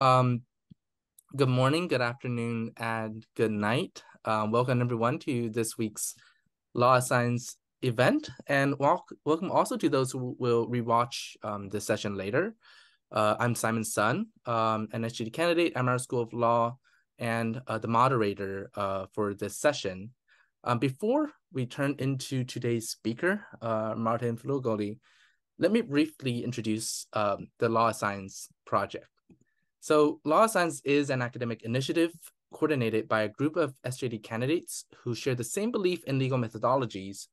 Um, Good morning, good afternoon, and good night. Welcome everyone to this week's Law Science event, and welcome also to those who will rewatch this session later. I'm Simon Sun, an SGD candidate at our School of Law, and the moderator for this session. Before we turn into today's speaker, Martin Frúgoli, let me briefly introduce the Law Science project. So Law Science is an academic initiative coordinated by a group of SJD candidates who share the same belief in legal methodologies,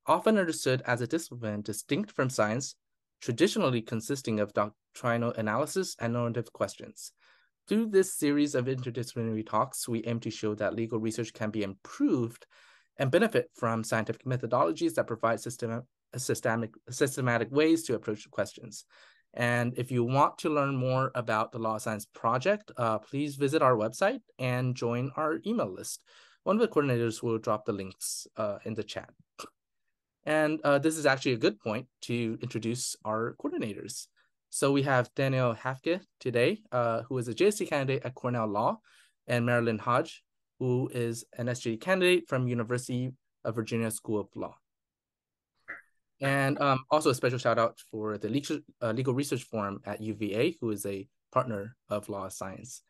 often understood as a discipline distinct from science, traditionally consisting of doctrinal analysis and normative questions. Through this series of interdisciplinary talks, we aim to show that legal research can be improved and benefit from scientific methodologies that provide systematic ways to approach the questions. And if you want to learn more about the Law Science Project, please visit our website and join our email list. One of the coordinators will drop the links in the chat. And this is actually a good point to introduce our coordinators. So we have Daniel Hafke today, who is a JSC candidate at Cornell Law, and Marilyn Hodge, who is an SJD candidate from University of Virginia School of Law. And also a special shout out for the Legal Research Forum at UVA, who is a partner of Law Science.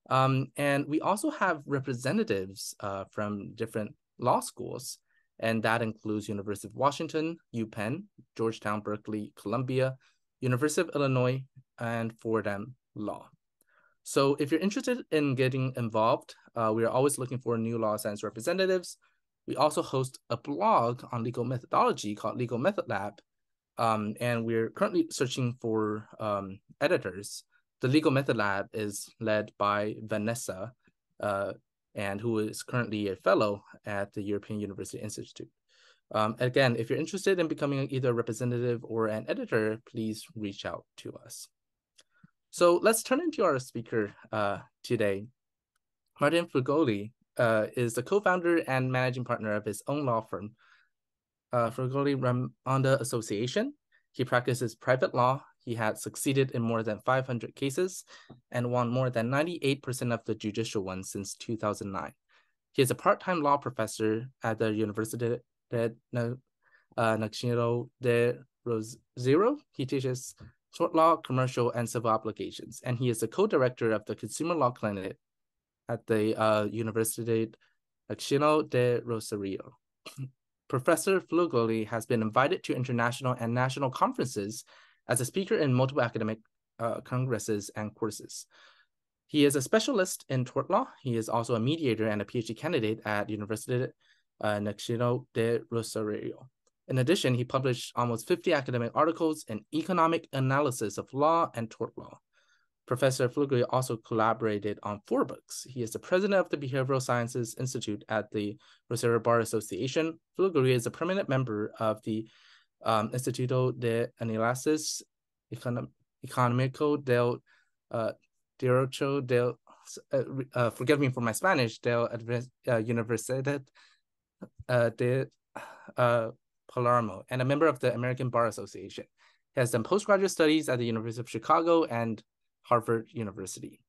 And we also have representatives from different law schools, and that includes University of Washington, UPenn, Georgetown, Berkeley, Columbia, University of Illinois, and Fordham Law. So if you're interested in getting involved, we are always looking for new law science representatives. We also host a blog on legal methodology called Legal Method Lab, and we're currently searching for editors. The Legal Method Lab is led by Vanessa, and who is currently a fellow at the European University Institute. Again, if you're interested in becoming either a representative or an editor, please reach out to us. So let's turn into our speaker today. Martin Frúgoli is the co-founder and managing partner of his own law firm, Frúgoli Ramonda Association. He practices private law. He has succeeded in more than 500 cases and won more than 98% of the judicial ones since 2009. He is a part-time law professor at the Universidad Nacional de Rosario. He teaches tort law, commercial, and civil obligations, and he is the co-director of the Consumer Law Clinic at the Universidad Nacional de Rosario. Professor Frúgoli has been invited to international and national conferences as a speaker in multiple academic congresses and courses. He is a specialist in tort law. He is also a mediator and a PhD candidate at Universidad Nacional de Rosario. In addition, he published almost 50 academic articles in economic analysis of law and tort law. Professor Frúgoli also collaborated on 4 books. He is the president of the Behavioral Sciences Institute at the Rosario Bar Association. Frúgoli is a permanent member of the Instituto de Análisis Económico del Derecho del, forgive me for my Spanish, del Universidad de Palermo, and a member of the American Bar Association. He has done postgraduate studies at the University of Chicago and Harvard University.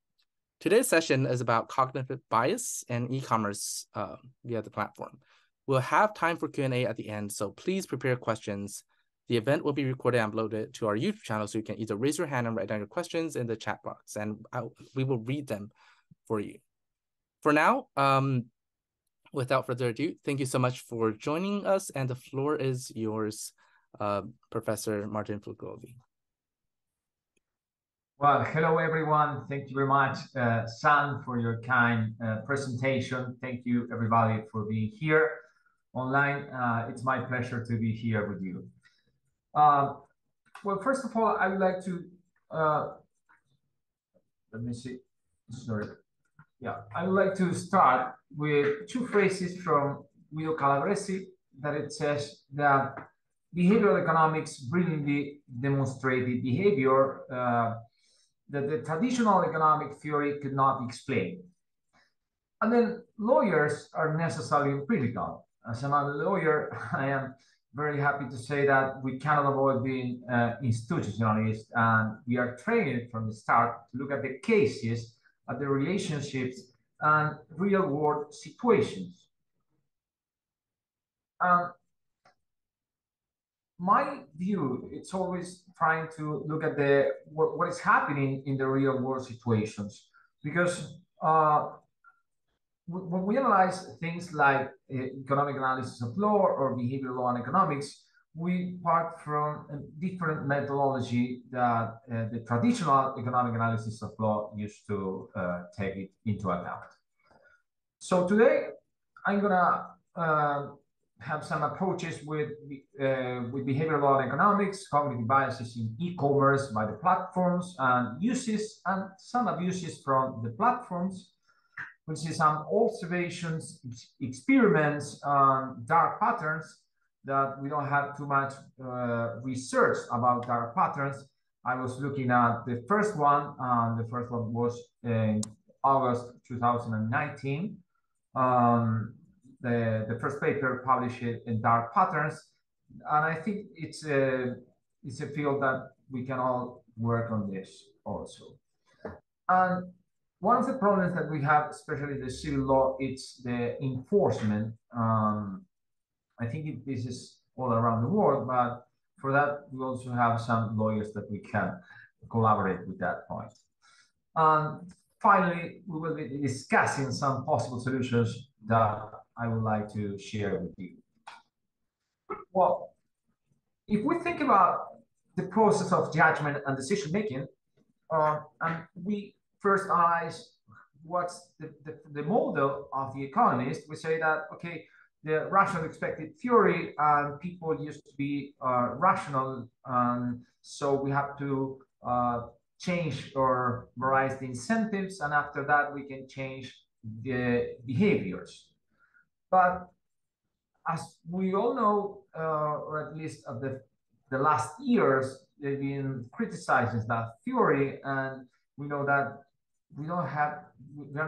Today's session is about cognitive bias and e-commerce via the platform. We'll have time for Q&A at the end, so please prepare questions. The event will be recorded and uploaded to our YouTube channel, so you can either raise your hand and write down your questions in the chat box, and we will read them for you. For now, without further ado, thank you so much for joining us, and the floor is yours, Professor Martin Frúgoli. Well, hello, everyone. Thank you very much, Sam, for your kind presentation. Thank you, everybody, for being here online. It's my pleasure to be here with you. Well, first of all, I would like to, let me see, sorry. Yeah, I would like to start with 2 phrases from Guido Calabresi that it says that behavioral economics brilliantly demonstrated behavior that the traditional economic theory could not explain. And then lawyers are necessarily empirical. As I'm a lawyer, I am very happy to say that we cannot avoid being institutionalists, and we are trained from the start to look at the cases, at the relationships, and real world situations. My view, it's always trying to look at what is happening in the real world situations, because when we analyze things like economic analysis of law or behavioral law and economics, we part from a different methodology that the traditional economic analysis of law used to take it into account. So today, I'm gonna have some approaches with behavioral law and economics, cognitive biases in e-commerce by the platforms, and uses and some abuses from the platforms. We see some observations, experiments on dark patterns that we don't have too much research about dark patterns. I was looking at the first one, and the first one was in August 2019. The first paper published in dark patterns, and I think it's a field that we can all work on this also. And one of the problems that we have, especially the civil law, it's the enforcement. I think this is all around the world, but for that, we also have some lawyers that we can collaborate with that point. Finally, we will be discussing some possible solutions that I would like to share with you. Well, if we think about the process of judgment and decision making, and we first analyze what's the model of the economist, we say that, okay, the rational expected theory, and people used to be rational, and so we have to change or varize the incentives, and after that we can change the behaviors. But as we all know, or at least of the last years, they've been criticizing that theory, and we know that we're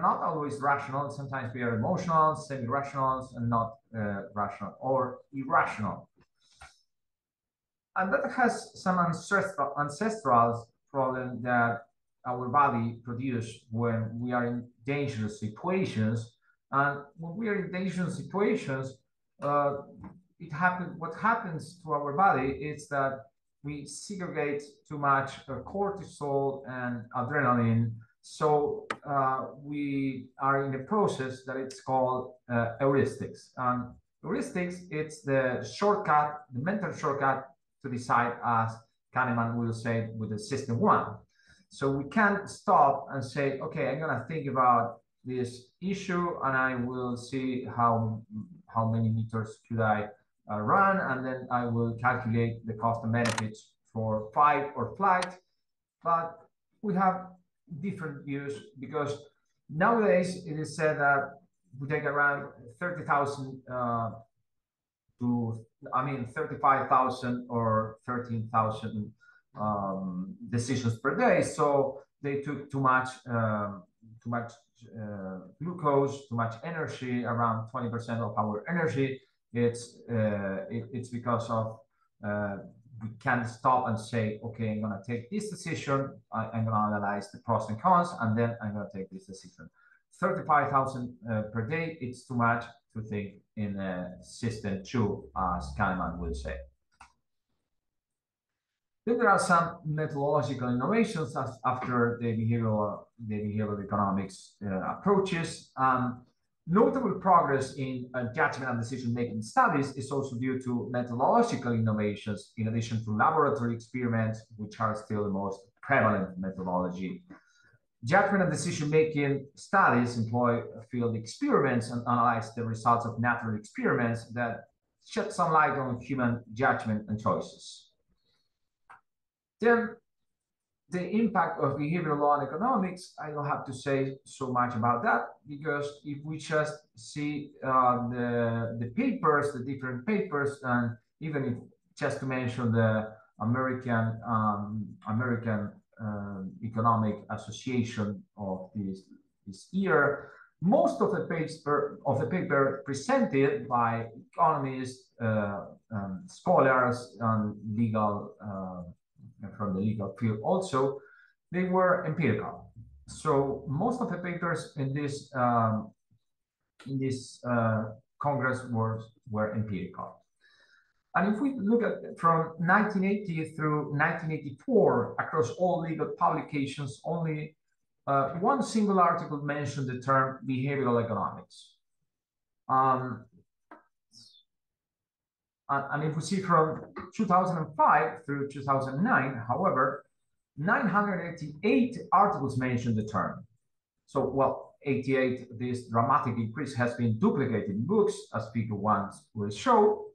not always rational. Sometimes we are emotional, semi-rational, and not rational or irrational. And that has some ancestral problem that our body produces when we are in dangerous situations. And when we are in dangerous situations, what happens to our body is that we segregate too much cortisol and adrenaline. So we are in a process that it's called heuristics. Heuristics, it's the shortcut, the mental shortcut to decide, as Kahneman will say, with the system one. So we can't stop and say, okay, I'm gonna think about this issue and I will see how many meters could I run, and then I will calculate the cost and benefits for fight or flight. But we have different views, because nowadays it is said that we take around 30,000 35,000 or 13,000 decisions per day. So they took too much glucose, too much energy, around 20% of our energy. It's because of we can't stop and say, okay, I'm going to take this decision. I'm going to analyze the pros and cons, and then I'm going to take this decision. 35,000 per day, it's too much to think in system two, as Kahneman will say. Then there are some methodological innovations after the behavioral economics approaches. Notable progress in judgment and decision-making studies is also due to methodological innovations, in addition to laboratory experiments, which are still the most prevalent methodology. Judgment and decision-making studies employ field experiments and analyze the results of natural experiments that shed some light on human judgment and choices. Then the impact of behavioral law and economics, I don't have to say so much about that, because if we just see the papers, the different papers, and even if just to mention the American Economic Association of this year, Most of the paper presented by economists, scholars, and legal from the legal field also, they were empirical. So most of the papers in this Congress were empirical. And if we look at from 1980 through 1984, across all legal publications, only one single article mentioned the term behavioral economics. And if we see from 2005 through 2009, however, 988 articles mentioned the term. So, well, 88, this dramatic increase has been duplicated in books, as figure 1 will show.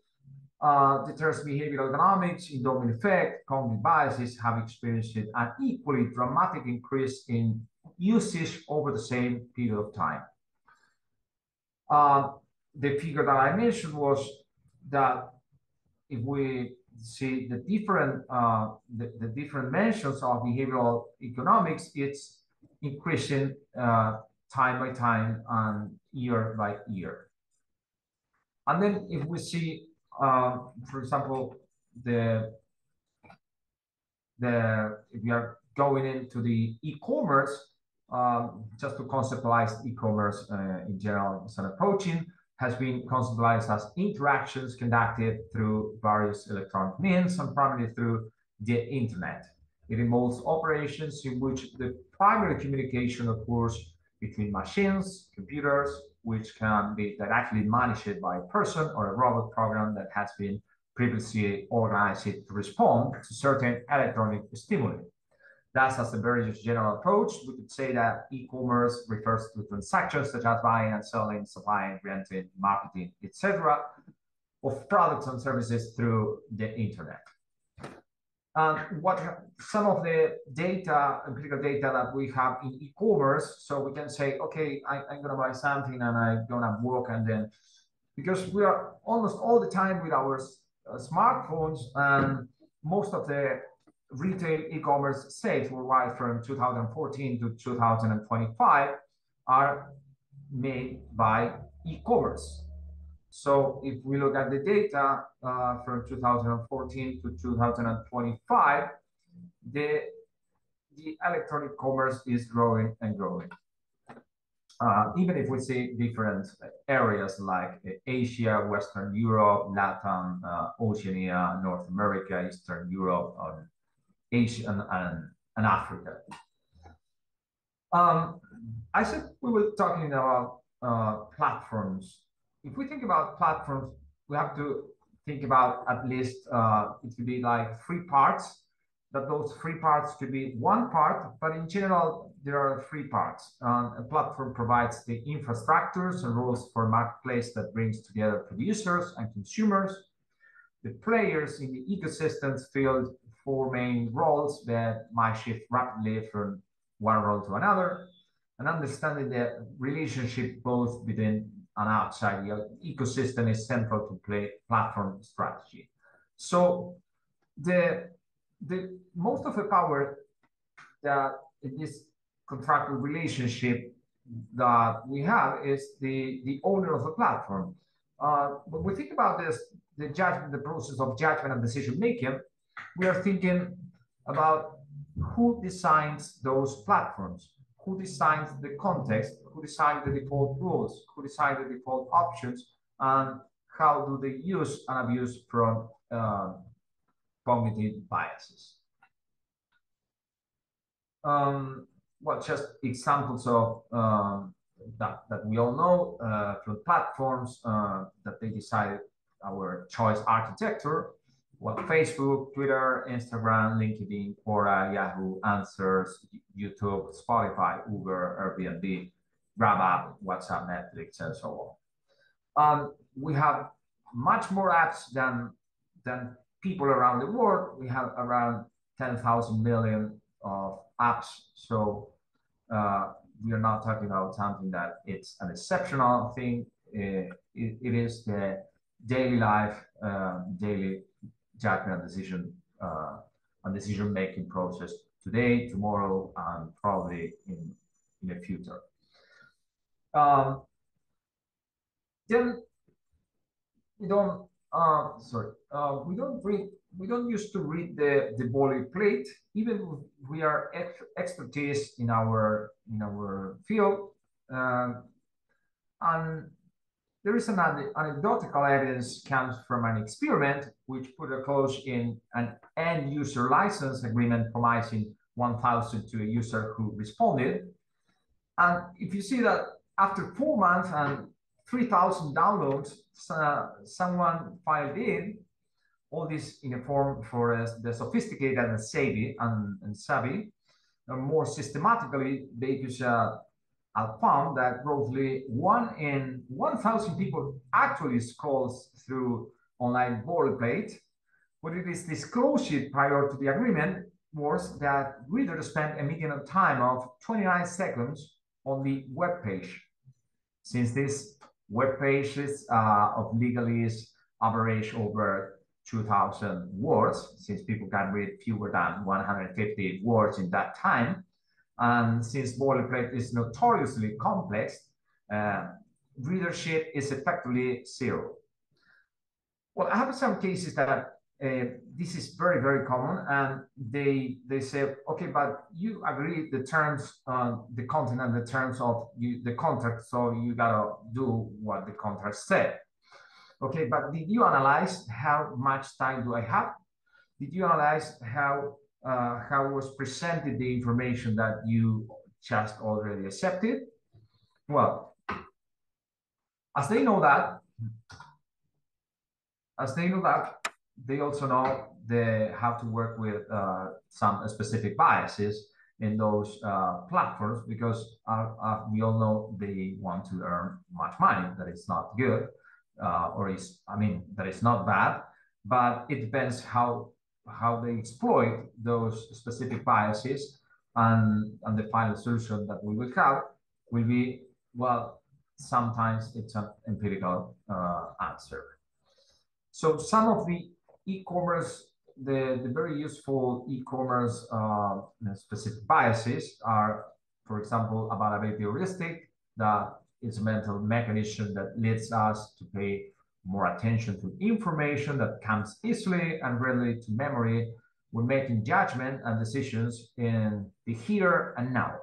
The terms behavioral economics, endowment effect, cognitive biases have experienced an equally dramatic increase in usage over the same period of time. The figure that I mentioned was that if we see the different different mentions of behavioral economics, it's increasing time by time and year by year. And then if we see, for example, if we are going into the e-commerce, just to conceptualize e-commerce in general as an approaching, has been conceptualized as interactions conducted through various electronic means and primarily through the internet. It involves operations in which the primary communication occurs between machines, computers, which can be directly managed by a person or a robot program that has been previously organized to respond to certain electronic stimuli. Thus, as a very general approach, we could say that e-commerce refers to transactions such as buying and selling, supplying, renting, marketing, etc., of products and services through the internet. What some of the data, empirical data that we have in e-commerce, so we can say, okay, I'm going to buy something and I'm going to walk, and then because we are almost all the time with our smartphones, and most of the retail e-commerce sales worldwide from 2014 to 2025 are made by e-commerce. So if we look at the data from 2014 to 2025, the electronic commerce is growing and growing. Even if we see different areas like Asia, Western Europe, Latin, Oceania, North America, Eastern Europe, Asia, and Africa. I said we were talking about platforms. If we think about platforms, we have to think about at least, it could be like 3 parts, that those 3 parts could be 1 part, but in general, there are 3 parts. A platform provides the infrastructures and rules for a marketplace that brings together producers and consumers. The players in the ecosystems fill 4 main roles that might shift rapidly from one role to another, and understanding the relationship both within and outside the ecosystem is central to play platform strategy. So the most of the power that in this contractual relationship that we have is the owner of the platform. When we think about this, the judgment, the process of judgment and decision making, we are thinking about who designs those platforms, who designs the context, who designs the default rules, who designs the default options, and how do they use and abuse from cognitive biases. Well, just examples of that we all know from platforms that they decide our choice architecture. Well, Facebook, Twitter, Instagram, LinkedIn, Quora, Yahoo, Answers, YouTube, Spotify, Uber, Airbnb, GrabApp, WhatsApp, Netflix, and so on. We have much more apps than people around the world. We have around 10,000 million of apps. So we are not talking about something that it's an exceptional thing. It is the daily life, daily judgment and decision-making process today, tomorrow, and probably in the future. Then we don't we don't used to read the boilerplate, even if we are expertise in our field. And there is an anecdotal evidence comes from an experiment which put a clause in an end user license agreement promising 1,000 to a user who responded. And if you see that after 4 months and 3,000 downloads, someone filed in all this in a form for the sophisticated and savvy more systematically. They use found that roughly 1 in 1,000 people actually scrolls through online boilerplate. What it is disclosed prior to the agreement was that readers spent a median time of 29 seconds on the web page. Since these web pages of legalese average over 2,000 words, since people can read fewer than 150 words in that time, and since boilerplate is notoriously complex, readership is effectively zero. Well, I have some cases that this is very, very common, and they say, okay, but you agree the terms, the content and the terms of the contract, so you gotta do what the contract said. Okay, but did you analyze how much time do I have? Did you analyze how was presented the information that you just already accepted? Well, as they know that, they also know how to work with some specific biases in those platforms, because we all know they want to earn much money. That is not good, that is not bad, but it depends how they exploit those specific biases, and the final solution that we will have will be, well, sometimes it's an empirical answer. So some of the e-commerce, the very useful e-commerce specific biases are, for example, availability heuristic, that is a mental mechanism that leads us to pay more attention to information that comes easily and readily to memory when making judgment and decisions in the here and now.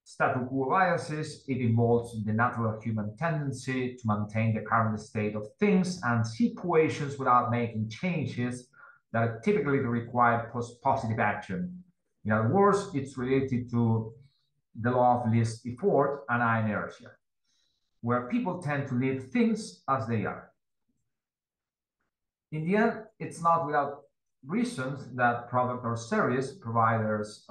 Status quo biases, it involves the natural human tendency to maintain the current state of things and situations without making changes that typically require positive action. In other words, it's related to the law of least effort and inertia, where people tend to leave things as they are. In the end, it's not without reasons that product or service providers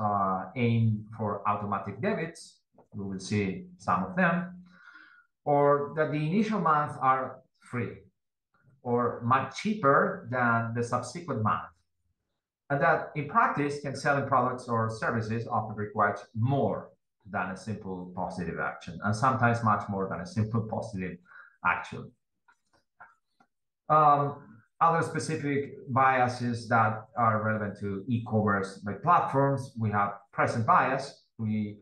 aim for automatic debits. We will see some of them, or that the initial months are free or much cheaper than the subsequent month. And that in practice, selling products or services often requires more than a simple positive action, and sometimes much more than a simple positive action. Other specific biases that are relevant to e-commerce by platforms, we have present bias. We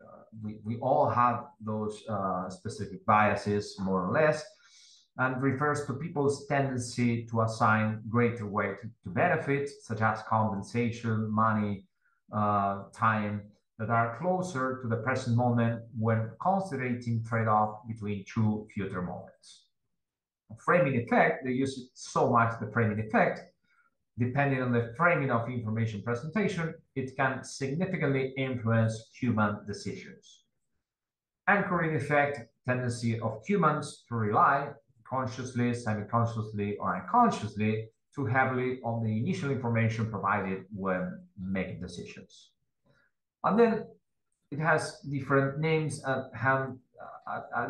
all have those specific biases, more or less, and refers to people's tendency to assign greater weight to benefits, such as compensation, money, time, that are closer to the present moment when considering trade-off between two future moments. Framing effect, they use it so much, the framing effect, depending on the framing of information presentation, it can significantly influence human decisions. Anchoring effect, tendency of humans to rely consciously, semi-consciously, or unconsciously too heavily on the initial information provided when making decisions. And then it has different names and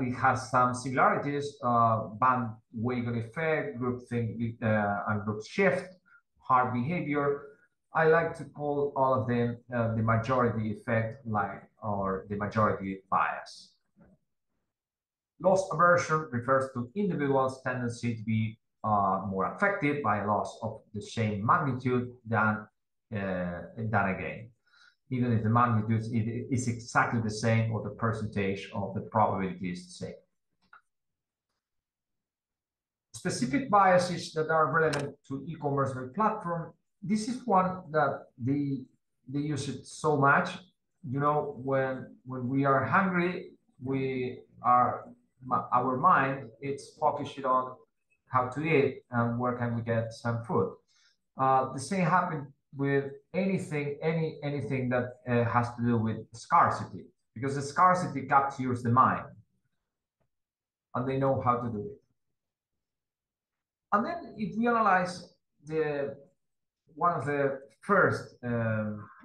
it has some similarities, bandwagon effect, groupthink and group shift, hard behavior. I like to call all of them the majority effect, or the majority bias. Loss aversion refers to individuals' tendency to be more affected by a loss of the same magnitude than a gain. even if the magnitude is exactly the same or the percentage of the probability is the same. Specific biases that are relevant to e-commerce platform. This is one that they use it so much. You know, when we are hungry, our mind it's focused on how to eat and where can we get some food. The same happened with anything that has to do with scarcity, because the scarcity captures the mind, and they know how to do it. And then if we analyze one of the first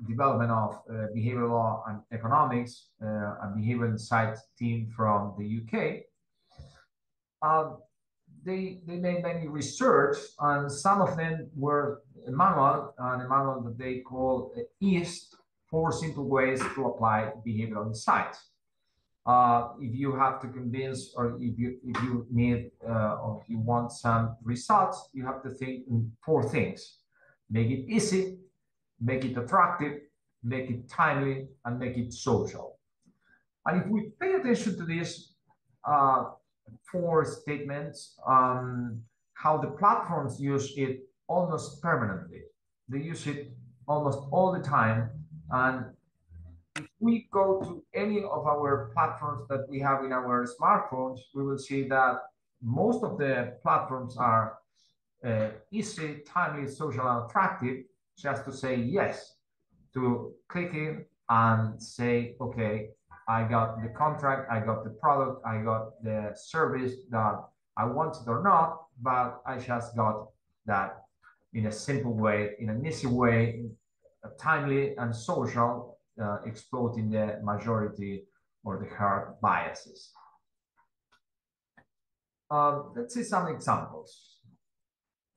development of behavioral law and economics, a behavioral insight team from the UK, they made many research, and some of them were a manual that they call EAST, 4 Simple Ways to Apply Behavioral Insights. If you have to convince, or if you need or if you want some results, you have to think in 4 things: make it easy, make it attractive, make it timely, and make it social. And if we pay attention to these 4 statements, how the platforms use it almost permanently. They use it almost all the time. And if we go to any of our platforms that we have in our smartphones, we will see that most of the platforms are easy, timely, social, and attractive, just to say yes, to click in and say, okay, I got the contract, I got the product, I got the service that I wanted or not, but I just got that in a simple way, in an easy way, timely and social, exploiting the majority or the hard biases. Let's see some examples.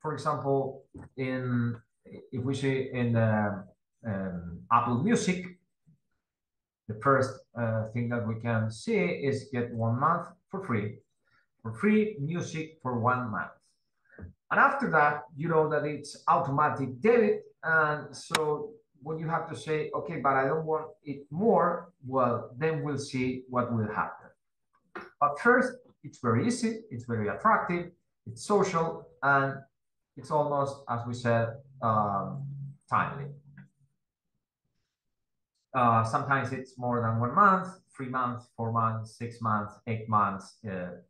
For example, if we see in Apple Music, the first thing that we can see is get 1 month for free music for 1 month. And after that, you know that it's automatic debit. And so when you have to say, okay, but I don't want it more, well, then we'll see what will happen. But first, it's very easy, it's very attractive, it's social, and it's almost, as we said, timely. Sometimes it's more than 1 month, 3 months, 4 months, 6 months, 8 months,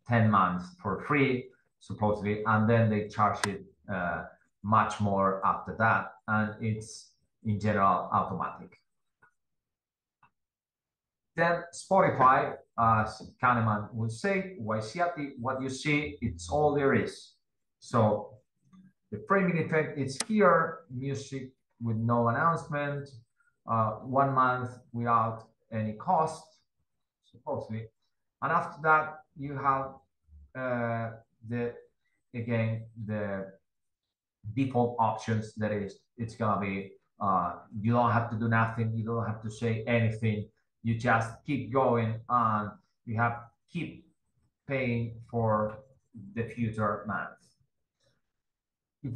10 months for free, supposedly, and then they charge it much more after that, and it's in general automatic. Then Spotify, as Kahneman would say, Waisiati, what you see, it's all there is. So the framing effect is here, music with no announcement, 1 month without any cost, supposedly. And after that, you have the default options. That is, it's gonna be you don't have to do nothing, you don't have to say anything, you just keep going, and you have keep paying for the future month. If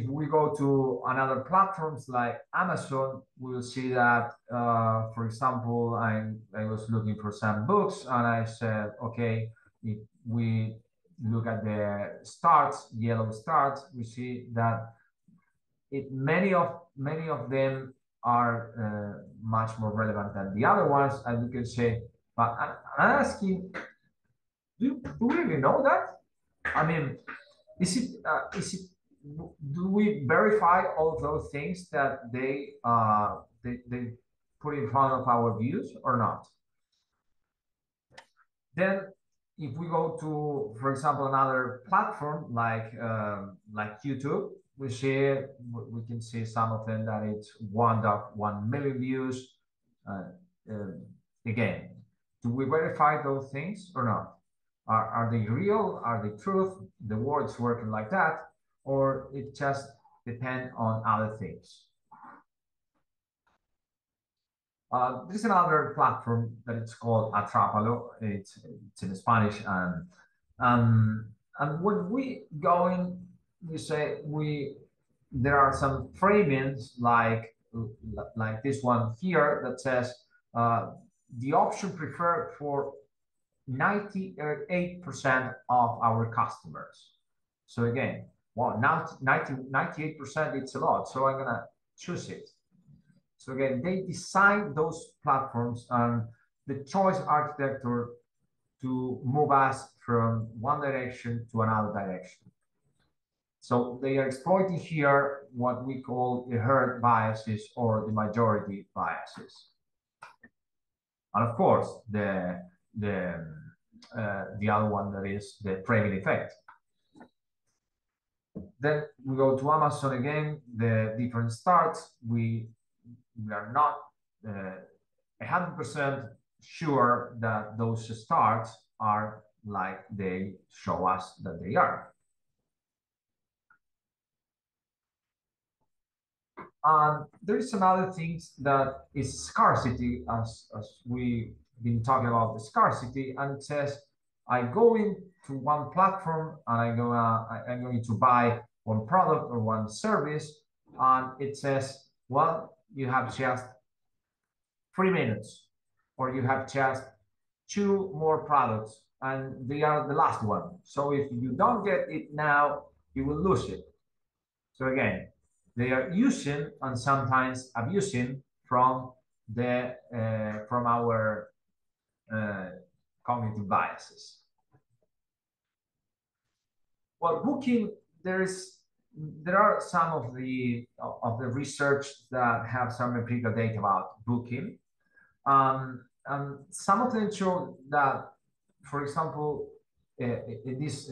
we go to another platforms like Amazon, we'll see that, for example, I was looking for some books, and I said, okay, if we look at the starts, yellow starts, we see that many of them are much more relevant than the other ones, and you can say, but I'm asking, do you really know that? I mean, do we verify all those things that they put in front of our views or not? Then if we go to, for example, another platform like YouTube, we can see some of them that it's 1.1 million views. Again, do we verify those things or not? Are they real? Are they truth? The words working like that, or it just depend on other things? There's another platform that it's called Atrápalo. It's in Spanish, and when we go in, we say there are some framings like like this one here that says the option preferred for 98% of our customers. So again, well, now 98%, it's a lot. So I'm gonna choose it. So again, they design those platforms and the choice architecture to move us from one direction to another direction. So they are exploiting here what we call the herd biases or the majority biases. And of course, the other one that is the framing effect. Then we go to Amazon again, the different starts. We are not 100% sure that those starts are like they show us that they are. There is another thing that is scarcity, as we've been talking about the scarcity, and it says, I go into one platform and I'm going to buy one product or one service, and it says, well, you have just 3 minutes, or you have just 2 more products, and they are the last one. So if you don't get it now, you will lose it. So again, they are using and sometimes abusing from our cognitive biases. Well, booking, there are some of the research that have some empirical data about booking. Some of them show that, for example, in this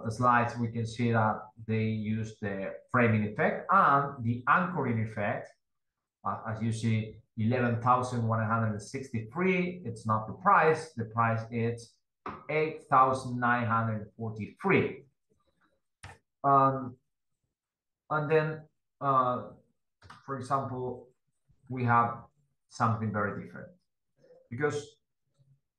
slides, we can see that they use the framing effect and the anchoring effect. As you see, 11,163. It's not the price. The price is 8,943. And then, for example, we have something very different, because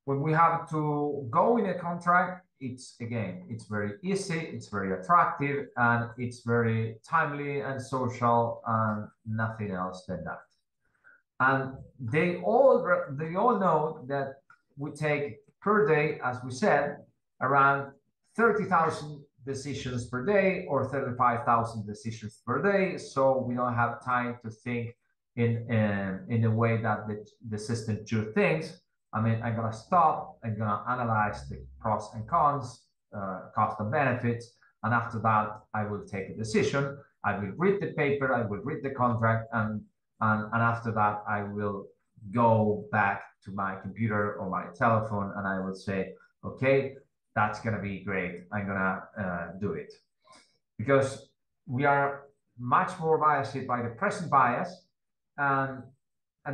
when we have to go in a contract, it's very easy, it's very attractive, and it's very timely and social, and nothing else than that. And they all know that we take per day, as we said, around 30,000 decisions per day or 35,000 decisions per day. So we don't have time to think in the way that the system do things. I mean, I'm gonna stop, I'm gonna analyze the pros and cons, cost and benefits, and after that, I will take a decision. I will read the paper, I will read the contract, and after that, I will go back to my computer or my telephone, and I will say, okay, that's gonna be great. I'm gonna do it. Because we are much more biased by the present bias, and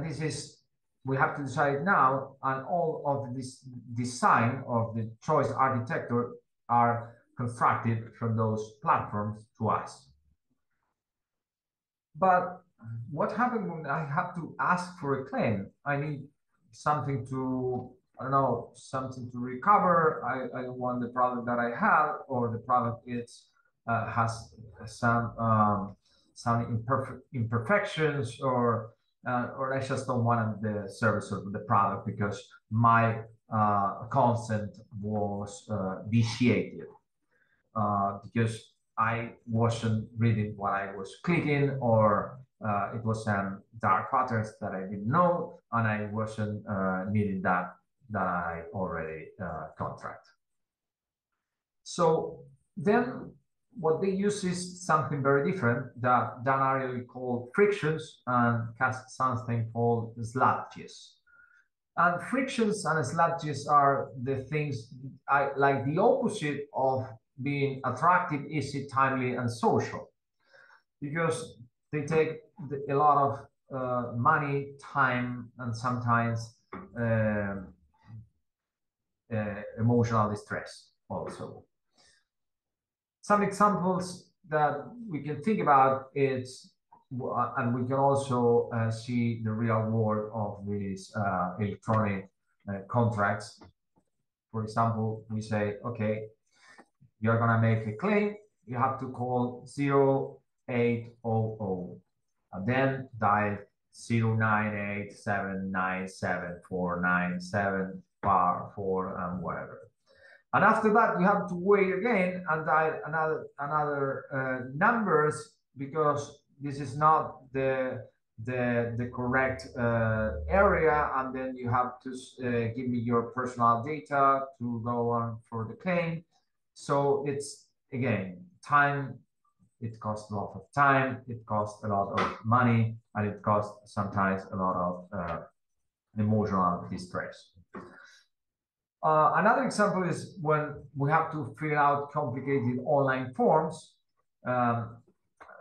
this is, we have to decide now, and all of this design of the choice architecture are constructed from those platforms to us. But what happens when I have to ask for a claim? I need something to, I don't know, something to recover. I don't want the product that I have, or the product has some imperfections, or I just don't want the service of the product because my consent was vitiated because I wasn't reading what I was clicking, or it was some dark patterns that I didn't know, and I wasn't needing that I already contract. So then what they use is something very different that Dan Ariely called frictions and something called sludges. And frictions and sludges are the things like the opposite of being attractive, easy, timely, and social, because they take a lot of money, time, and sometimes emotional distress also. Some examples that we can think about is, and we can also see the real world of these electronic contracts. For example, we say, okay, you're gonna make a claim, you have to call 0800. and then dial 0987974974 and whatever. And after that, you have to wait again and dial another numbers, because this is not the correct area, and then you have to give me your personal data to go on for the claim. So it's, again, time. It costs a lot of time, it costs a lot of money, and it costs sometimes a lot of emotional distress. Another example is when we have to fill out complicated online forms.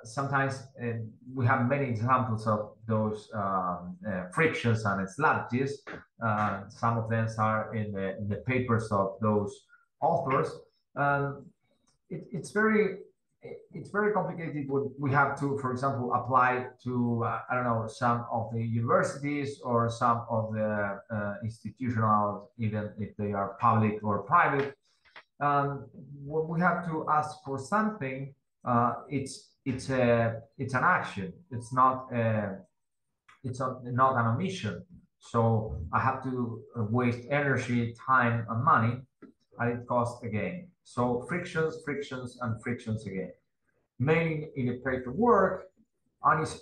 Sometimes we have many examples of those frictions and slapdages. Some of them are in the papers of those authors. It's very complicated when we have to, for example, apply to, I don't know, some of the universities or some of the institutional, even if they are public or private. When we have to ask for something, it's an action. It's not not an omission. So I have to waste energy, time, and money, and it costs again. So frictions, and frictions again. Mainly in the paperwork,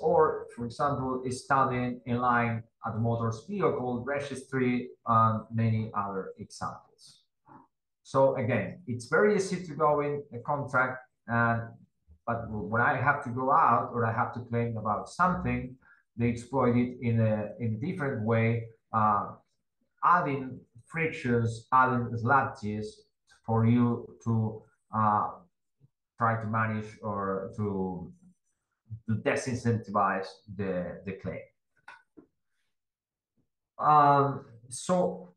or, for example, is standing in line at the motor vehicle registry, and many other examples. So again, it's very easy to go in a contract, but when I have to go out or I have to claim about something, they exploit it in a different way, adding frictions, adding slapdages for you to try to manage or to disincentivize the claim. So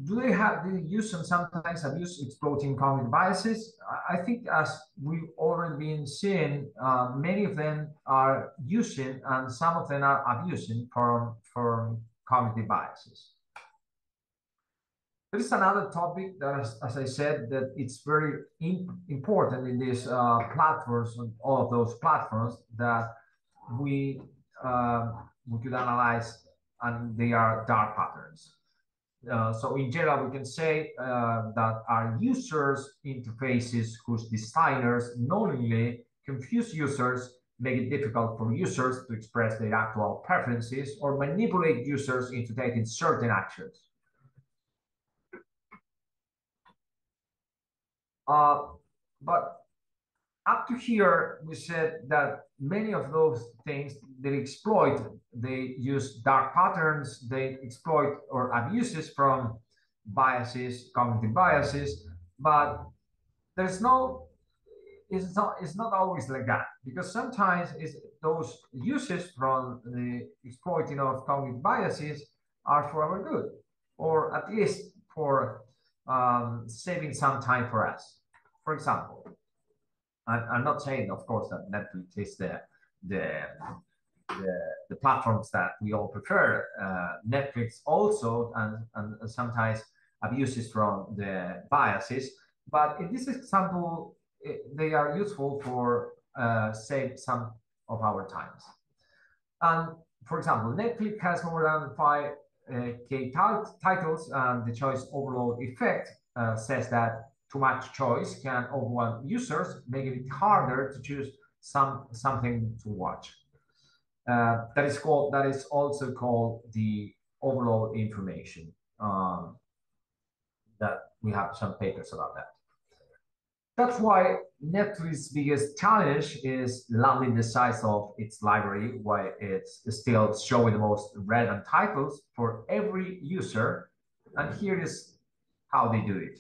do they use and sometimes abuse exploiting cognitive biases? I think, as we've already been seeing, many of them are using and some of them are abusing from cognitive biases. There is another topic that, as I said, that it's very important in these platforms, all of those platforms, that we could analyze, and they are dark patterns. So in general, we can say that our users' interfaces whose designers knowingly confuse users, make it difficult for users to express their actual preferences, or manipulate users into taking certain actions. But up to here, we said that many of those things they exploit, they use dark patterns, they exploit or abuses from biases, cognitive biases, but it's not always like that, because sometimes those uses from the exploiting of cognitive biases are for our good, or at least for saving some time for us. For example, I'm not saying, of course, that Netflix is the platforms that we all prefer. Netflix also and sometimes abuses from the biases, but in this example, they are useful for save some of our times. And for example, Netflix has more than 5K titles, and the choice overload effect says that too much choice can overwhelm users, making it harder to choose something to watch. That is also called the overload information. That we have some papers about that. That's why Netflix's biggest challenge is limiting the size of its library, while it's still showing the most relevant titles for every user. And here is how they do it.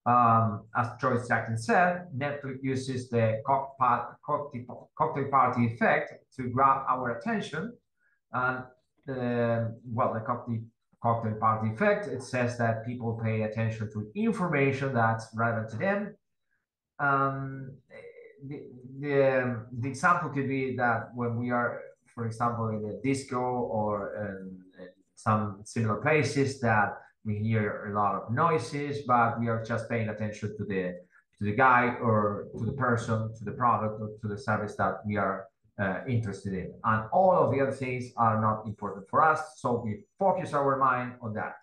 As Joyce Jackson said, Netflix uses the cocktail party effect to grab our attention. And the cocktail party effect, it says that people pay attention to information that's relevant to them. The example could be that when we are, for example, in a disco or in some similar places, that we hear a lot of noises, but we are just paying attention to the guy or to the person, to the product, or to the service that we are interested in. And all of the other things are not important for us. So we focus our mind on that.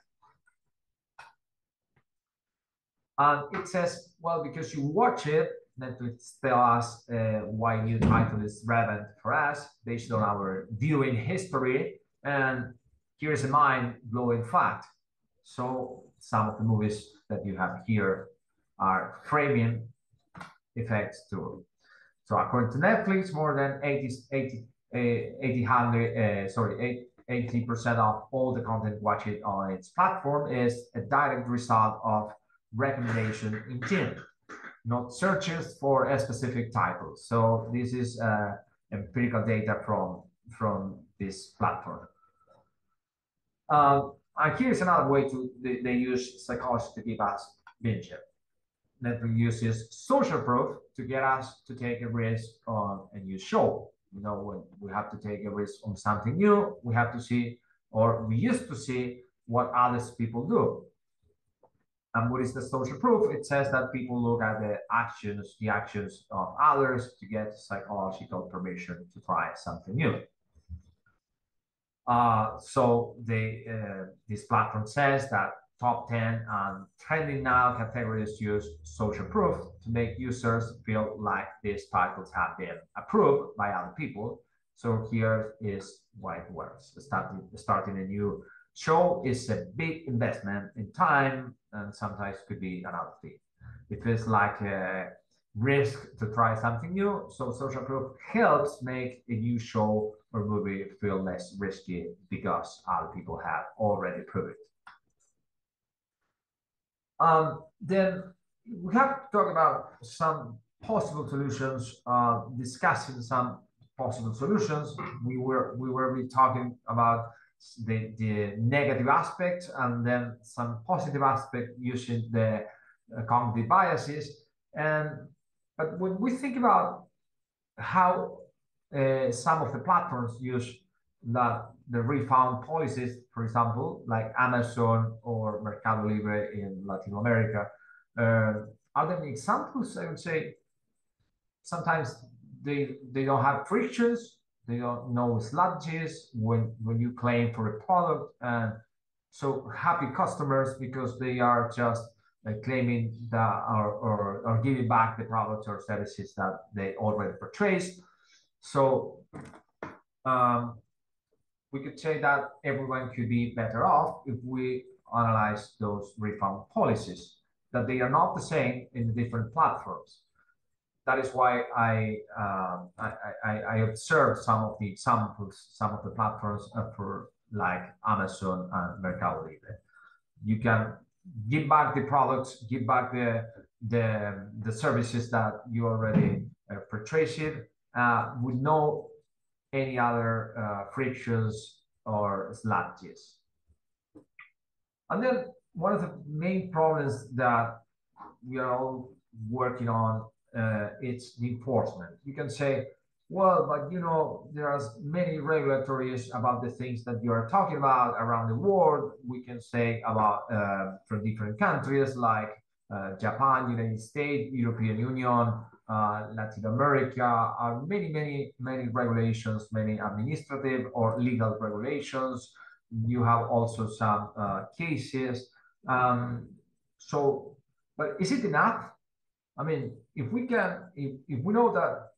And it says, well, because you watch it, Netflix tell us why new title is relevant for us based on our viewing history and here's a mind-blowing fact. So some of the movies that you have here are framing effects too. So according to Netflix, more than 80% of all the content watched on its platform is a direct result of recommendation engine, not searches for a specific title. So this is empirical data from this platform. And here's another way they use psychology to give us binge. Netflix uses social proof to get us to take a risk on a new show. You know, when we have to take a risk on something new, we have to see, or we used to see what others people do. And what is the social proof? It says that people look at the actions of others to get psychological permission to try something new. So this platform says that top 10 and trending now categories use social proof to make users feel like these titles have been approved by other people. So here is why it works. Starting a new show is a big investment in time and sometimes could be another fee. It feels like a risk to try something new. So social proof helps make a new show or movie feel less risky because other people have already proved it. Then we have to talk about some possible solutions, discussing some possible solutions. We were talking about the negative aspects and then some positive aspect using the cognitive biases. But when we think about how some of the platforms use the refund policies, for example, like Amazon or Mercado Libre in Latin America, are there any examples? I would say sometimes they don't have frictions, they don't know sludges when you claim for a product, and so happy customers because they are just claiming that or giving back the products or services that they already purchased. So we could say that everyone could be better off if we analyze those refund policies, that they are not the same in the different platforms. That is why I observed some of the examples, some of the platforms for like Amazon and Mercado Libre. You can give back the products, give back the services that you already purchased with no any other frictions or sludges. And then one of the main problems that we are all working on it's the enforcement. You can say, well, but you know, there are many regulatories about the things that you are talking about around the world. We can say about from different countries like Japan, United States, European Union, Latin America, are many regulations, many administrative or legal regulations. You have also some cases. So, but is it enough? I mean, if we know that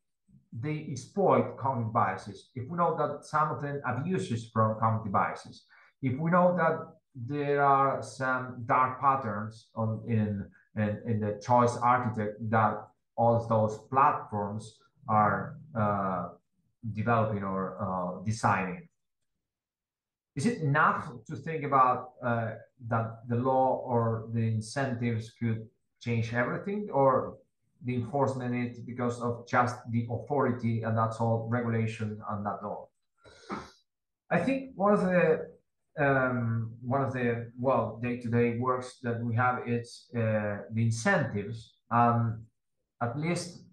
they exploit cognitive biases, if we know that some of them abuses from cognitive biases, if we know that there are some dark patterns in the choice architect that all those platforms are developing or designing, is it enough to think about that the law or the incentives could change everything, or the enforcement is because of just the authority and that's all regulation and that's all? I think one of the day-to-day works that we have is the incentives, at least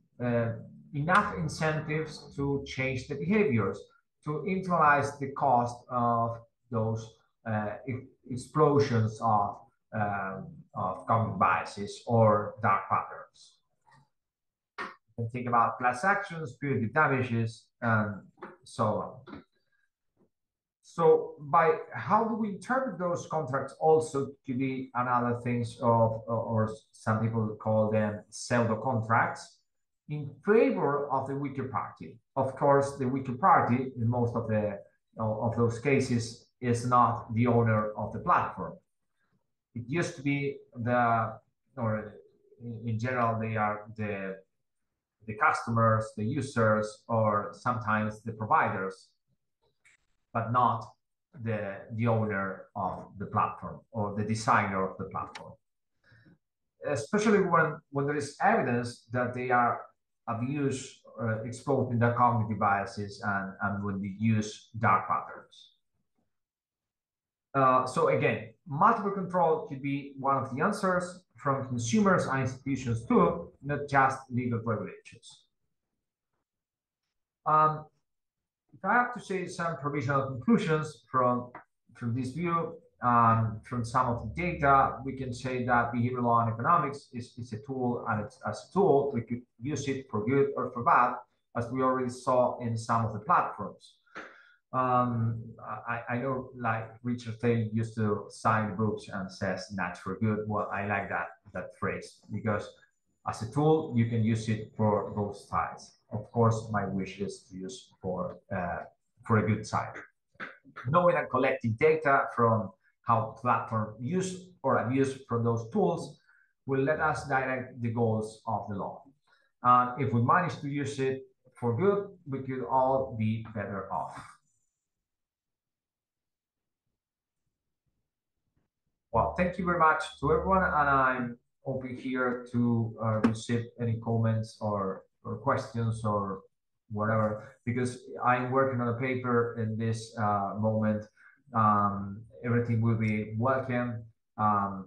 enough incentives to change the behaviors, to internalize the cost of those explosions of cognitive biases or dark patterns. You can think about class actions, punitive damages, and so on. So by how do we interpret those contracts also to be another things of, or some people call them pseudo contracts, in favor of the weaker party. Of course, the weaker party in most of those cases is not the owner of the platform. It used to be or in general, they are the customers, the users, or sometimes the providers, but not the owner of the platform or the designer of the platform. Especially when there is evidence that they are abused, exposed in their cognitive biases, and when they use dark patterns. So again, multiple control could be one of the answers from consumers and institutions too, not just legal regulations. If I have to say some provisional conclusions from this view, from some of the data, we can say that behavioral law and economics is a tool, and as a tool, we could use it for good or for bad, as we already saw in some of the platforms. I know, like Richard Taylor used to sign books and says that's for good. Well, I like that phrase, because as a tool, you can use it for both sides. Of course, my wish is to use for a good side. Knowing and collecting data from how platforms use or abuse from those tools will let us direct the goals of the law. If we manage to use it for good, we could all be better off. Well, thank you very much to everyone, and I'm open here to receive any comments or questions or whatever, because I'm working on a paper in this moment. Everything will be welcome, and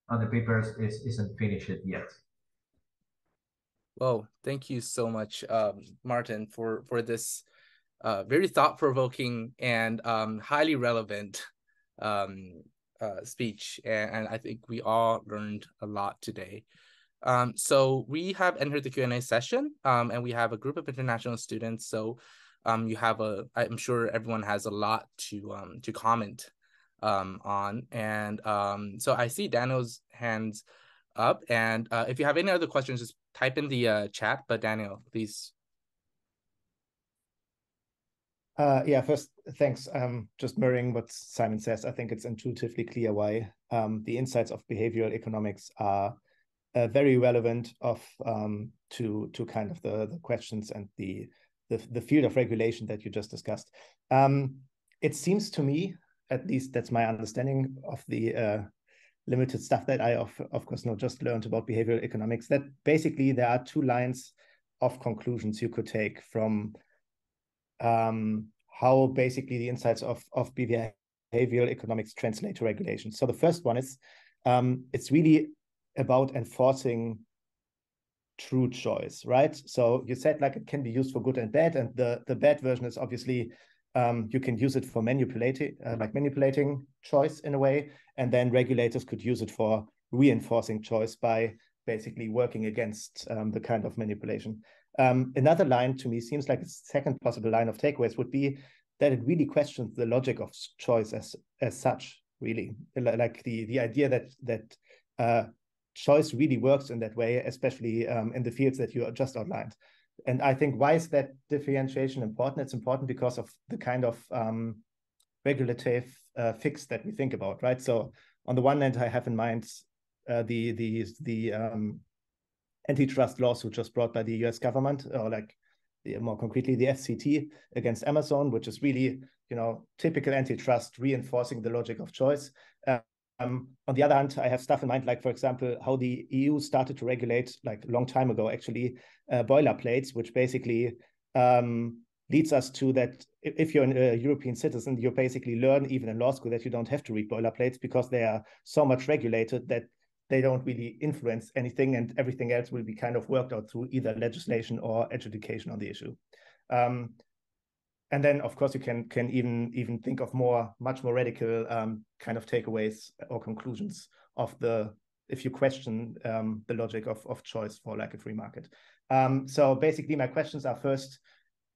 the paper isn't finished yet. Well, thank you so much, Martin, for this very thought-provoking and highly relevant speech, and I think we all learned a lot today. So we have entered the Q&A session, and we have a group of international students. So you have I'm sure everyone has a lot to comment on, and so I see Daniel's hands up, and if you have any other questions, just type in the chat. But Daniel, please. Yeah, first, thanks. Just mirroring what Simon says, I think it's intuitively clear why the insights of behavioral economics are very relevant to kind of the questions and the field of regulation that you just discussed. It seems to me, at least that's my understanding of the limited stuff that I, of course, just learned about behavioral economics, that basically there are two lines of conclusions you could take from how basically the insights of behavioral economics translate to regulation. So the first one is it's really about enforcing true choice, right? So you said like it can be used for good and bad, and the bad version is obviously you can use it for manipulating choice in a way, and then regulators could use it for reinforcing choice by basically working against the kind of manipulation. Another line to me seems like a second possible line of takeaways would be that it really questions the logic of choice as such, really. Like the idea that choice really works in that way, especially in the fields that you just outlined. And I think, why is that differentiation important? It's important because of the kind of regulative fix that we think about, right? So on the one hand, I have in mind the antitrust lawsuit just brought by the US government, or like more concretely the FCT against Amazon, which is really, typical antitrust reinforcing the logic of choice. On the other hand, I have stuff in mind, like, for example, how the EU started to regulate, like a long time ago, actually, boilerplates, which basically leads us to that if you're a European citizen, you basically learn, even in law school, that you don't have to read boilerplates because they are so much regulated that they don't really influence anything, and everything else will be kind of worked out through either legislation or education on the issue. And then, of course, you can even think of much more radical kind of takeaways or conclusions of if you question the logic of choice for like a free market. So basically my questions are: first,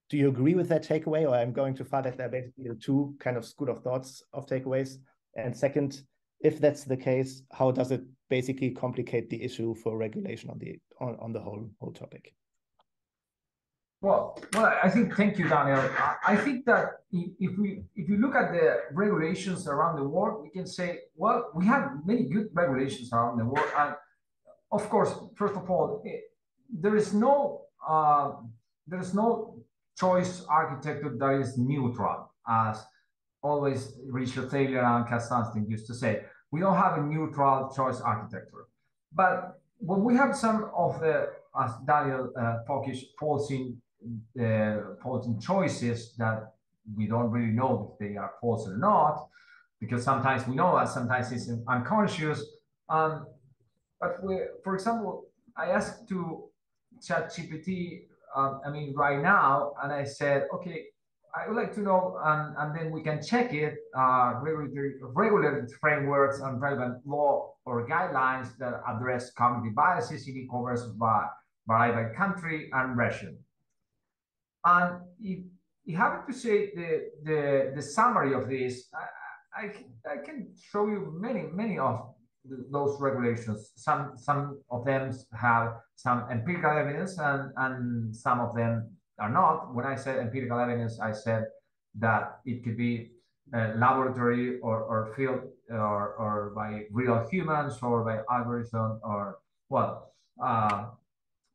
do you agree with that takeaway? Or I'm going too far that there are basically two kind of school of thoughts of takeaways. And second, if that's the case, how does it basically complicate the issue for regulation on the whole topic? Well, I think, thank you, Daniel. I think that if you look at the regulations around the world, we can say, well, we have many good regulations around the world. And of course, first of all, there is no choice architecture that is neutral, as always Richard Thaler and Cass Sunstein used to say. We don't have a neutral choice architecture. But when we have some of the, as Daniel false in choices that we don't really know if they are false or not, because sometimes we know that, sometimes it's unconscious. But for example, I asked to ChatGPT, right now, and I said, okay, I would like to know, and then we can check it, regulatory frameworks and relevant law or guidelines that address cognitive biases in e-commerce by country and region. And if you happen to say the summary of this, I can show you many of those regulations. Some of them have some empirical evidence, and some of them are not. When I said empirical evidence, I said that it could be laboratory or field or by real humans or by algorithm, or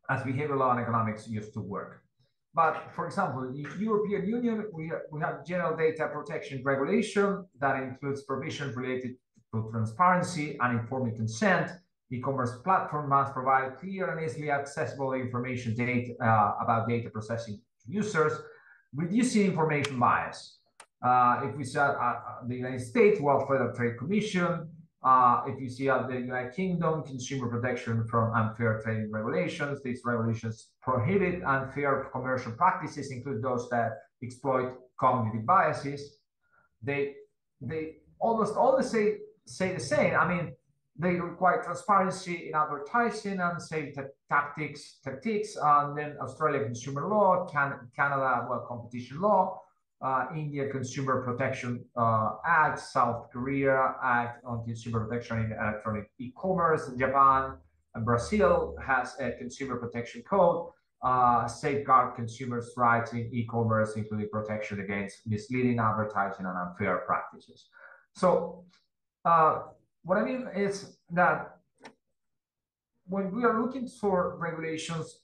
as behavioral law and economics used to work. But for example, in the European Union, we have general data protection regulation that includes provisions related to transparency and informed consent. E-commerce platform must provide clear and easily accessible information about data processing to users, reducing information bias. If we see the United States, Federal Trade Commission, if you see the United Kingdom, consumer protection from unfair trading regulations, these regulations prohibit unfair commercial practices, include those that exploit cognitive biases. They almost always say the same. They require transparency in advertising and sales tactics, and then Australia consumer law, Canada, competition law, India Consumer Protection Act, South Korea Act on Consumer Protection in Electronic E-commerce, Japan and Brazil has a Consumer Protection Code, safeguard consumers' rights in e-commerce, including protection against misleading advertising and unfair practices. So what I mean is that when we are looking for regulations,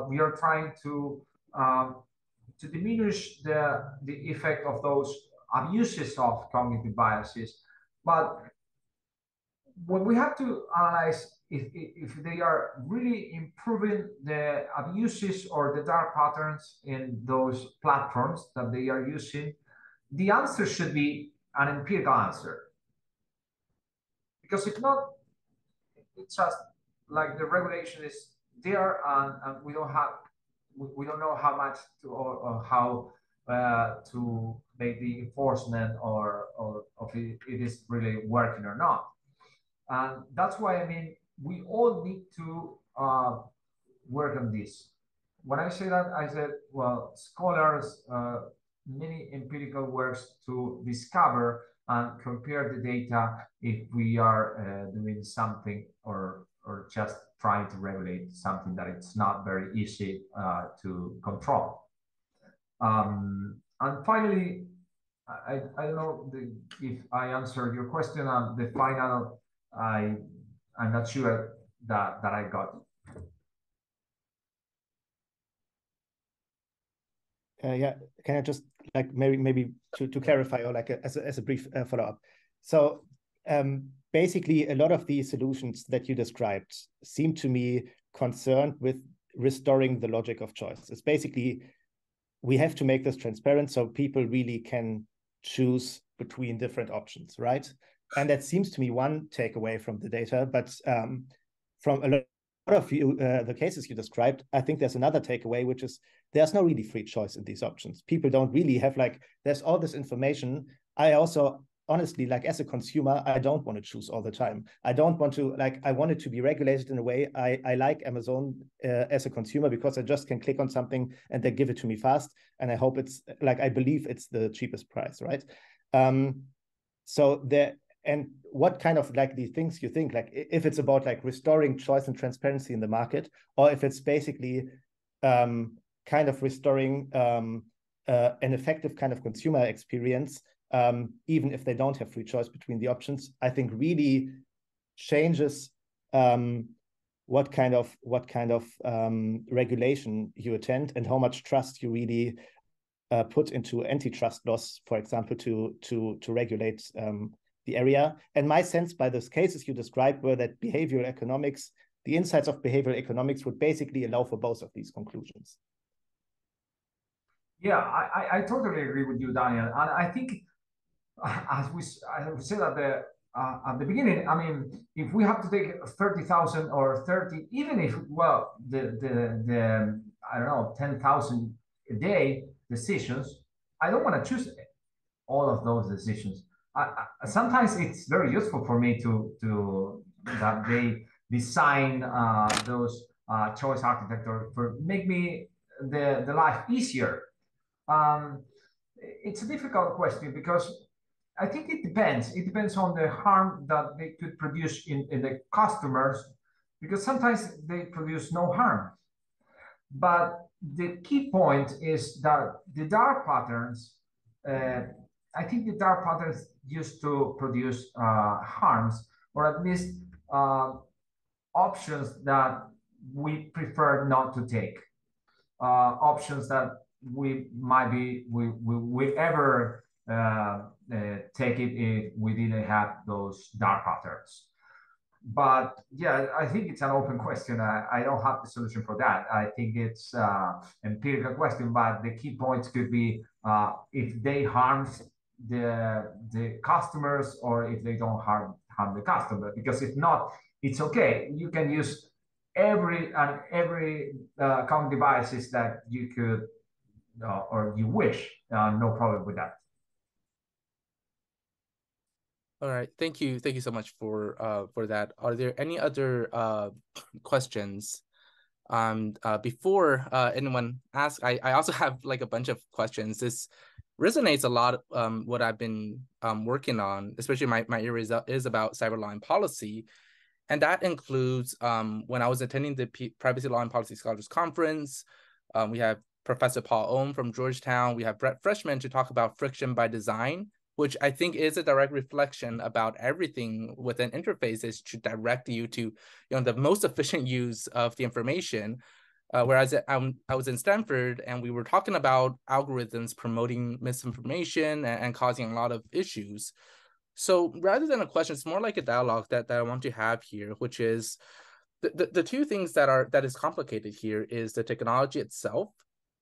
we are trying to diminish the effect of those abuses of cognitive biases. But when we have to analyze if they are really improving the abuses or the dark patterns in those platforms that they are using, the answer should be an empirical answer. Because if not, it's just like the regulation is there, and we don't know how much to or how to make the enforcement or if it is really working or not. And that's why we all need to work on this. When I say that, I said, scholars, many empirical works to discover and compare the data if we are doing something or just trying to regulate something that it's not very easy to control. And finally, I don't know if I answered your question. The final, I'm not sure that I got it. Yeah, can I just maybe to clarify, or as a brief follow-up? So basically, a lot of the solutions that you described seem to me concerned with restoring the logic of choice. It's basically, we have to make this transparent so people really can choose between different options, right? And that seems to me one takeaway from the data, but from a lot of the cases you described, I think there's another takeaway, which is there's no really free choice in these options. People don't really have there's all this information. I also honestly, like as a consumer, I don't want to choose all the time. I don't want to, like, I want it to be regulated in a way. I like Amazon as a consumer because I just can click on something and they give it to me fast. And I hope it's like, I believe it's the cheapest price, right? So there, and what kind of like the things you think, like if it's about like restoring choice and transparency in the market, or if it's basically kind of restoring an effective kind of consumer experience, even if they don't have free choice between the options, I think really changes what kind of regulation you attend and how much trust you really put into antitrust laws, for example, to regulate the area. And my sense by those cases you described were that behavioral economics, the insights of behavioral economics would basically allow for both of these conclusions. Yeah, I totally agree with you, Daniel. And I think, as we said at the beginning, I mean, if we have to take 30,000 or 30, even if, well, the I don't know, 10,000 a day decisions, I don't want to choose all of those decisions. Sometimes it's very useful for me to that they design those choice architecture for make me the life easier. It's a difficult question because I think it depends. It depends on the harm that they could produce in the customers, because sometimes they produce no harm. But the key point is that the dark patterns, I think the dark patterns used to produce harms, or at least options that we prefer not to take, options that we might be we ever take it if we didn't have those dark patterns. But yeah, I think it's an open question. I don't have the solution for that. I think it's empirical question, but the key points could be if they harm the customers or if they don't harm the customer. Because if not, it's okay. You can use every common devices that you could or you wish. No problem with that. All right, thank you so much for that. Are there any other questions? Before anyone asks, I also have like a bunch of questions. This resonates a lot. What I've been working on, especially my area is about cyber law and policy, and that includes when I was attending the Privacy Law and Policy Scholars Conference. We have Professor Paul Ohm from Georgetown. We have Brett Freshman to talk about friction by design, which I think is a direct reflection about everything within interfaces to direct you to, the most efficient use of the information. Whereas I was in Stanford and we were talking about algorithms promoting misinformation and causing a lot of issues. So rather than a question, it's more like a dialogue that I want to have here, which is the two things that is complicated here is the technology itself,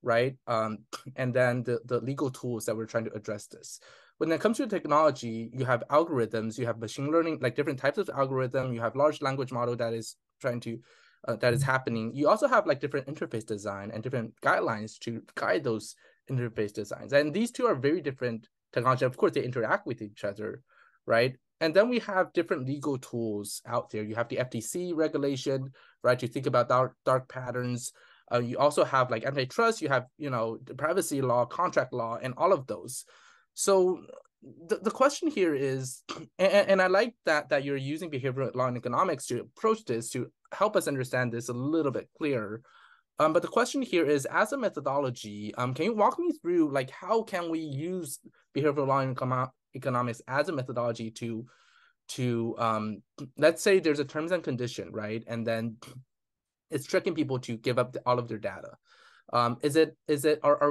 right? And then the legal tools that we're trying to address this. When it comes to technology, you have algorithms, you have machine learning, like different types of algorithm, you have large language model that is trying to, that is happening. You also have like different interface design and different guidelines to guide those interface designs. And these two are very different technology. Of course, they interact with each other, right? And then we have different legal tools out there. You have the FTC regulation, right? To think about dark patterns. You also have like antitrust, you have, the privacy law, contract law, and all of those. So the question here is, and I like that you're using behavioral law and economics to approach this to help us understand this a little bit clearer. But the question here is, as a methodology, can you walk me through like how can we use behavioral law and economics as a methodology to let's say there's a terms and condition, right? And then it's tricking people to give up all of their data. Are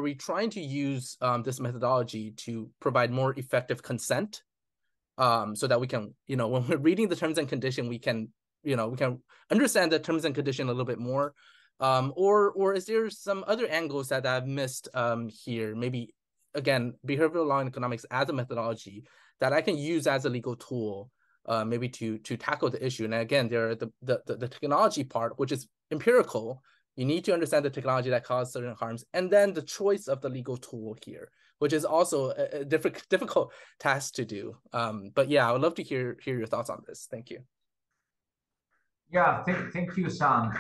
we trying to use this methodology to provide more effective consent, so that we can, when we're reading the terms and condition, we can understand the terms and condition a little bit more, or is there some other angles that I've missed here? Maybe again, behavioral law and economics as a methodology that I can use as a legal tool, maybe to tackle the issue. And again, there are the technology part, which is empirical. You need to understand the technology that causes certain harms, and then the choice of the legal tool here, which is also a difficult task to do. But yeah, I would love to hear your thoughts on this. Thank you. Yeah, thank you, Sam.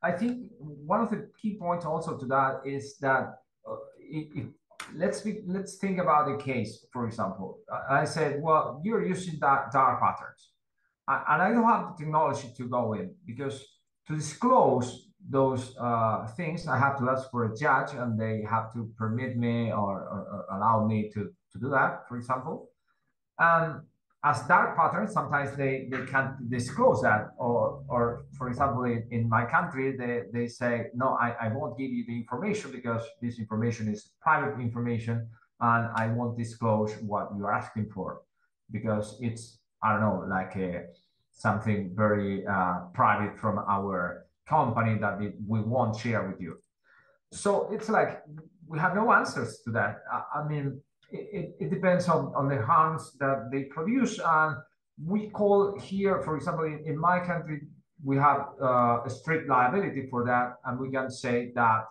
I think one of the key points also to that is that let's think about a case. For example, I said, well, you're using dark patterns, and I don't have the technology to go in, because to disclose those things, I have to ask for a judge, and they have to permit me or allow me to do that, for example. And as dark patterns, sometimes they can't disclose that. Or for example, in my country, they say, no, I won't give you the information because this information is private information, and I won't disclose what you're asking for because it's, I don't know, like something very private from our company that we won't share with you. So it's like we have no answers to that. I mean, it depends on the harms that they produce. And we call here, for example, in my country, we have a strict liability for that. And we can say that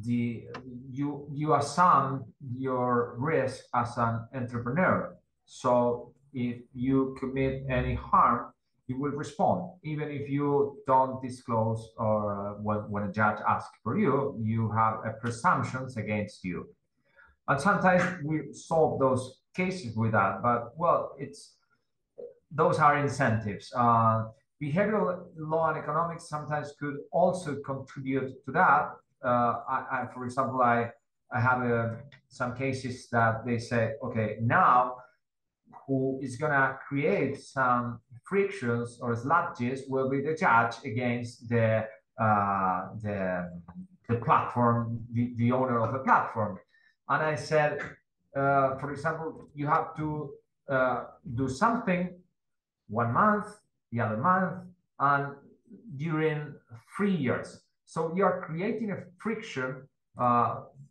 you assume your risk as an entrepreneur. So if you commit any harm, you will respond, even if you don't disclose, or when a judge asks for you, you have a presumptions against you. And sometimes we solve those cases with that, but well, those are incentives. Behavioral law and economics sometimes could also contribute to that. For example, I have some cases that they say, okay, now who is going to create some frictions or sludges will be the judge against the platform, the owner of the platform. And I said, for example, you have to do something 1 month, the other month, and during 3 years. So you're creating a friction,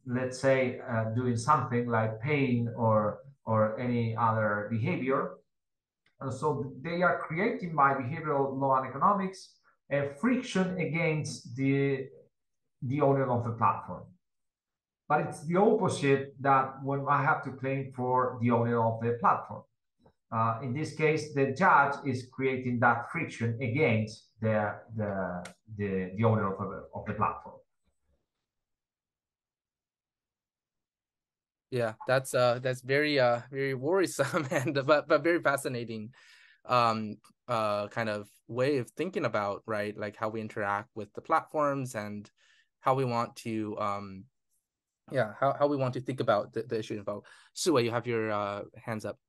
let's say doing something like paying or any other behavior. And so they are creating, by behavioral law and economics, a friction against the owner of the platform. But it's the opposite that when I have to claim for the owner of the platform. In this case, the judge is creating that friction against the owner of the platform. Yeah, that's very very worrisome and but very fascinating kind of way of thinking about, right, like how we interact with the platforms and how we want to how we want to think about the issue involved. Sue, you have your hands up.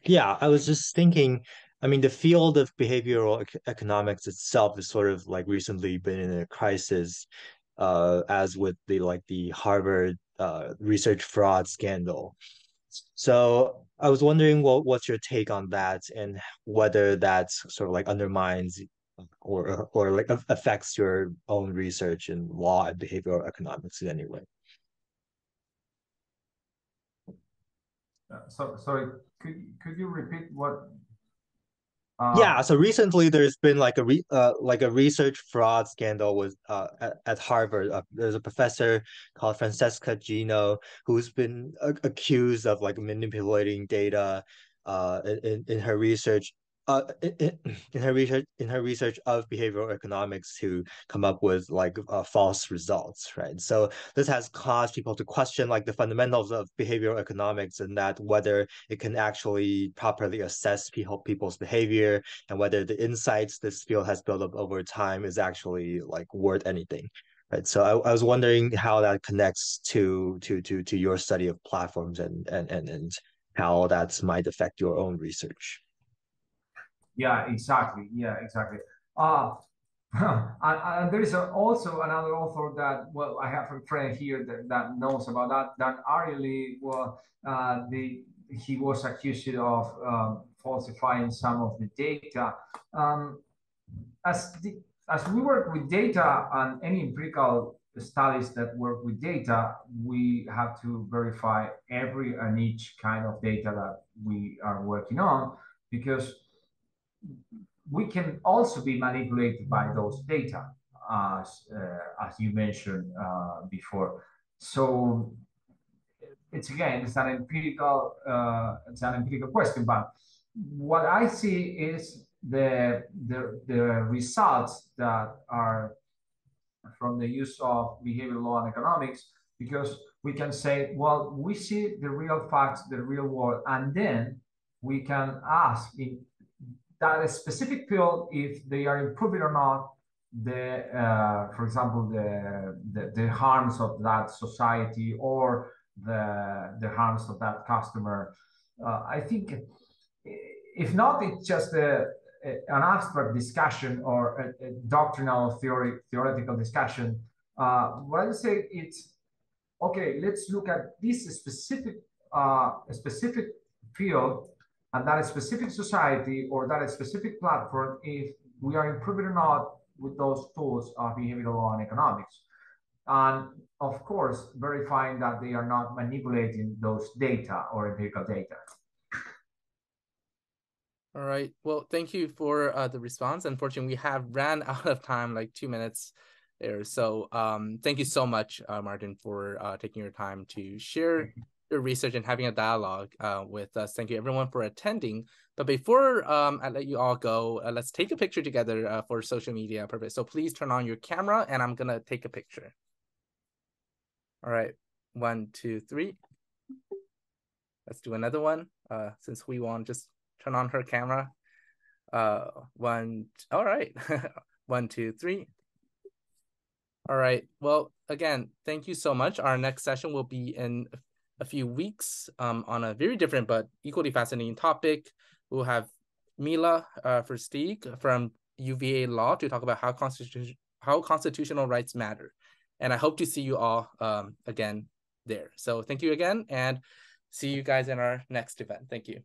Yeah, I was just thinking, I mean, the field of behavioral economics itself has sort of like recently been in a crisis, as with the Harvard research fraud scandal. So I was wondering what's your take on that, and whether that sort of like undermines or like affects your own research in law and behavioral economics in any way. Sorry, could you repeat what? Yeah, so recently there's been like a research fraud scandal with at Harvard. There's a professor called Francesca Gino who's been accused of like manipulating data in her research in her research of behavioral economics to come up with like false results, right? So this has caused people to question like the fundamentals of behavioral economics, and that whether it can actually properly assess people's behavior, and whether the insights this field has built up over time is actually like worth anything. Right. So I was wondering how that connects to your study of platforms, and how that might affect your own research. Yeah, exactly. Yeah, exactly. And there is also another author that, well, I have a friend here that knows about that. That Ariely, well, he was accused of falsifying some of the data. As we work with data, and any empirical studies that work with data, we have to verify every and each kind of data that we are working on, because we can also be manipulated by those data. as you mentioned before. So it's an empirical question, but what I see is the results that are from the use of behavioral law and economics, because we can say, well, we see the real facts, the real world, and then we can ask in that specific field if they are improving or not the, for example, the harms of that society or the harms of that customer. I think if not, it's just an abstract discussion or a doctrinal theoretical discussion. What I say it's okay. Let's look at this specific field and that specific society or that specific platform, if we are improving or not with those tools of behavioral law and economics. And of course, verifying that they are not manipulating those data or empirical data. All right. Well, thank you for the response. Unfortunately, we have ran out of time, like 2 minutes there. So thank you so much, Martin, for taking your time to share your research and having a dialogue with us. Thank you, everyone, for attending. But before I let you all go, let's take a picture together for social media purpose. So please turn on your camera, and I'm going to take a picture. All right. 1, 2, 3. Let's do another one. Since we won't just turn on her camera. One. All right. 1, 2, 3. All right. Well, again, thank you so much. Our next session will be in a few weeks on a very different but equally fascinating topic. We'll have Mila Versteeg from UVA Law to talk about how constitutional rights matter. And I hope to see you all again there. So thank you again, and see you guys in our next event. Thank you.